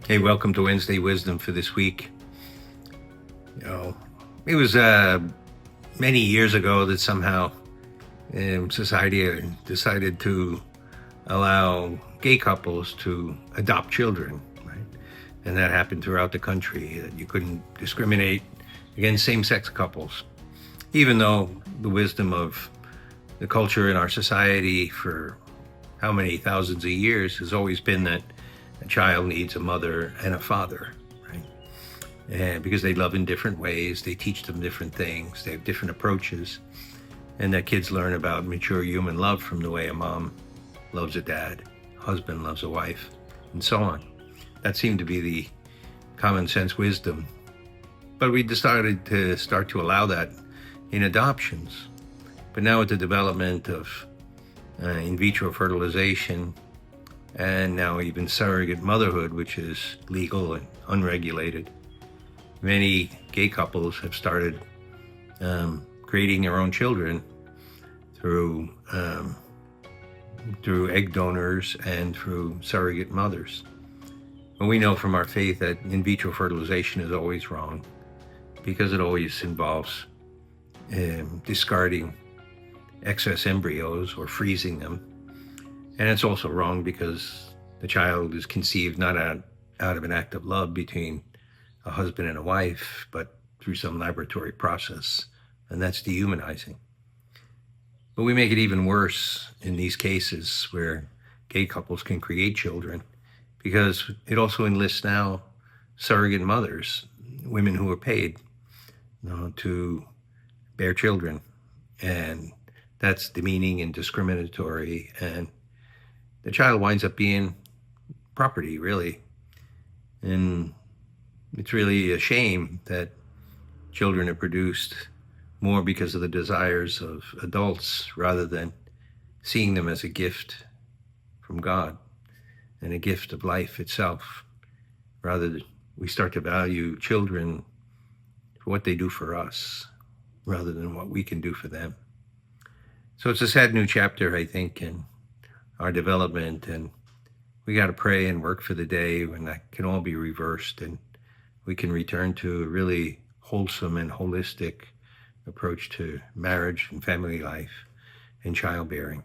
Hey, welcome to Wednesday Wisdom for this week. It was many years ago that somehow society decided to allow gay couples to adopt children, right? And that happened throughout the country. You couldn't discriminate against same-sex couples, even though the wisdom of the culture in our society for how many thousands of years has always been that a child needs a mother and a father, right? And because they love in different ways, they teach them different things, they have different approaches, and that kids learn about mature human love from the way a mom loves a dad, husband loves a wife, and so on. That seemed to be the common sense wisdom. But we decided to start to allow that in adoptions. But now with the development of in vitro fertilization, and now even surrogate motherhood, which is legal and unregulated, many gay couples have started creating their own children through egg donors and through surrogate mothers. And we know from our faith that in vitro fertilization is always wrong because it always involves discarding excess embryos or freezing them. And it's also wrong because the child is conceived not out of an act of love between a husband and a wife, but through some laboratory process, and that's dehumanizing. But we make it even worse in these cases where gay couples can create children, because it also enlists now surrogate mothers, women who are paid to bear children. And that's demeaning and discriminatory, and the child winds up being property, really. And it's really a shame that children are produced more because of the desires of adults rather than seeing them as a gift from God and a gift of life itself. Rather, we start to value children for what they do for us rather than what we can do for them. So it's a sad new chapter, I think, in our development, and we got to pray and work for the day when that can all be reversed and we can return to a really wholesome and holistic approach to marriage and family life and childbearing.